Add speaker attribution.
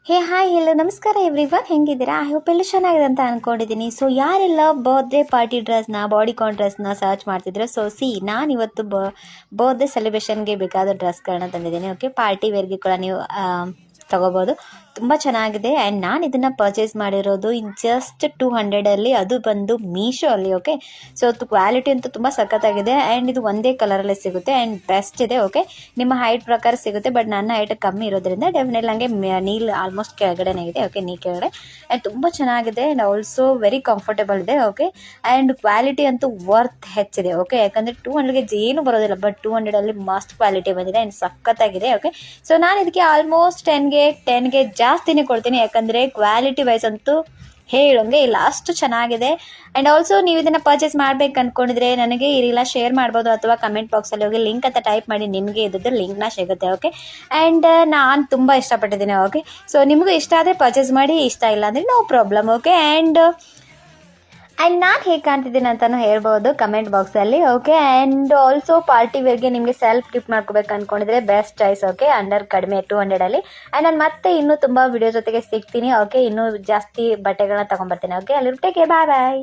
Speaker 1: Hi hello ನಮಸ್ಕಾರ everyone, ಹೆಂಗಿದ್ದೀರಾ? I hope ಎಲ್ಲ ಚೆನ್ನಾಗಿದೆ ಅಂತ ಅನ್ಕೊಂಡಿದ್ದೀನಿ. ಸೊ ಯಾರೆಲ್ಲ ಬರ್ತ್ಡೇ ಪಾರ್ಟಿ ಡ್ರೆಸ್ನ, ಬಾಡಿಕಾನ್ ಡ್ರೆಸ್ನ ಸರ್ಚ್ ಮಾಡ್ತಿದ್ರೆ, ಸೊ ನಾನು ಇವತ್ತು ಬರ್ತ್ಡೇ ಸೆಲೆಬ್ರೇಷನ್ಗೆ ಬೇಕಾದ ಡ್ರೆಸ್ಗಳನ್ನ ತಂದಿದ್ದೀನಿ. ಓಕೆ, ಪಾರ್ಟಿ ವೇರ್ಗೆ ಕೂಡ ನೀವು ತಗೋಬೋದು. ತುಂಬ ಚೆನ್ನಾಗಿದೆ. ಆ್ಯಂಡ್ ನಾನು ಇದನ್ನು ಪರ್ಚೇಸ್ ಮಾಡಿರೋದು ಇನ್ ಜಸ್ಟ್ 200 ಅದು ಬಂದು ಮೀಶೋ ಅಲ್ಲಿ. ಓಕೆ, ಸೊ ಕ್ವಾಲಿಟಿ ಅಂತೂ ತುಂಬ ಸಖತ್ತಾಗಿದೆ. ಆ್ಯಂಡ್ ಇದು ಒಂದೇ ಕಲರಲ್ಲೇ ಸಿಗುತ್ತೆ ಆ್ಯಂಡ್ ಬೆಸ್ಟ್ ಇದೆ. ಓಕೆ, ನಿಮ್ಮ ಹೈಟ್ ಪ್ರಕಾರ ಸಿಗುತ್ತೆ, ಬಟ್ ನನ್ನ ಹೈಟ್ ಕಮ್ಮಿ ಇರೋದ್ರಿಂದ ಡೆಫಿನೆಟ್ಲಿ ನನಗೆ ನೀಲ್ ಆಲ್ಮೋಸ್ಟ್ ಕೆಳಗಡೆನೇ ಇದೆ. ಓಕೆ, ನೀ ಕೆಳಗಡೆ. ಆ್ಯಂಡ್ ತುಂಬ ಚೆನ್ನಾಗಿದೆ ಆ್ಯಂಡ್ ಆಲ್ಸೋ ವೆರಿ ಕಂಫರ್ಟೇಬಲ್ ಇದೆ. ಓಕೆ, ಆ್ಯಂಡ್ ಕ್ವಾಲಿಟಿ ಅಂತೂ ವರ್ತ್ ಹೆಚ್ಚಿದೆ. ಓಕೆ, ಯಾಕಂದರೆ 200ಗೆ ಏನು ಬರೋದಿಲ್ಲ, ಬಟ್ 200 ಮಸ್ಟ್ ಕ್ವಾಲಿಟಿ ಬಂದಿದೆ ಆ್ಯಂಡ್ ಸಖತ್ತಾಗಿದೆ. ಓಕೆ, ಸೊ ನಾನು ಇದಕ್ಕೆ ಆಲ್ಮೋಸ್ಟ್ 10ಗೆ ಜಾಸ್ತಿನೇ ಕೊಡ್ತೀನಿ, ಯಾಕಂದರೆ ಕ್ವಾಲಿಟಿ ವೈಸ್ ಅಂತೂ ಹೇಳೋಂಗೆ ಇಲ್ಲ, ಅಷ್ಟು ಚೆನ್ನಾಗಿದೆ. ಆ್ಯಂಡ್ ಆಲ್ಸೋ ನೀವು ಇದನ್ನು ಪರ್ಚೇಸ್ ಮಾಡ್ಬೇಕು ಅಂದ್ಕೊಂಡಿದ್ರೆ ನನಗೆ ಈ ರೀಲ ಶೇರ್ ಮಾಡ್ಬೋದು, ಅಥವಾ ಕಮೆಂಟ್ ಬಾಕ್ಸಲ್ಲಿ ಹೋಗಿ ಲಿಂಕ್ ಅಂತ ಟೈಪ್ ಮಾಡಿ ನಿಮಗೆ ಇದ್ದದ್ದು ಲಿಂಕ್ನ ಸಿಗುತ್ತೆ. ಓಕೆ, ಆ್ಯಂಡ್ ನಾನು ತುಂಬ ಇಷ್ಟಪಟ್ಟಿದ್ದೀನಿ. ಓಕೆ, ಸೊ ನಿಮಗೂ ಇಷ್ಟ ಆದರೆ ಪರ್ಚೇಸ್ ಮಾಡಿ, ಇಷ್ಟ ಇಲ್ಲ ಅಂದರೆ ನೋ ಪ್ರಾಬ್ಲಮ್. ಓಕೆ, ಆ್ಯಂಡ್ ನಾನು ಹೇಗೆ ಕಾಣ್ತಿದ್ದೀನಿ ಅಂತಲೂ ಹೇಳ್ಬೋದು ಕಮೆಂಟ್ ಬಾಕ್ಸಲ್ಲಿ. ಓಕೆ, ಆ್ಯಂಡ್ ಆಲ್ಸೋ ಪಾರ್ಟಿ ವೇರ್ಗೆ ನಿಮಗೆ ಸೆಲ್ಫ್ ಗಿಫ್ಟ್ ಮಾಡ್ಕೋಬೇಕು ಅಂದ್ಕೊಂಡಿದ್ರೆ ಬೆಸ್ಟ್ ಚಾಯ್ಸ್. ಓಕೆ, ಅಂಡರ್ ಕಡಿಮೆ 200 ಆ್ಯಂಡ್ ನಾನು ಮತ್ತೆ ಇನ್ನೂ ತುಂಬ ವಿಡಿಯೋ ಜೊತೆಗೆ ಸಿಗ್ತೀನಿ. ಓಕೆ, ಇನ್ನೂ ಜಾಸ್ತಿ ಬಟ್ಟೆಗಳನ್ನ ತೊಗೊಂಬರ್ತೀನಿ. ಓಕೆ, ಅಲ್ಲಿ ಟೇಕ್ ಕೇರ್, ಬಾಯ್ ಬಾಯ್.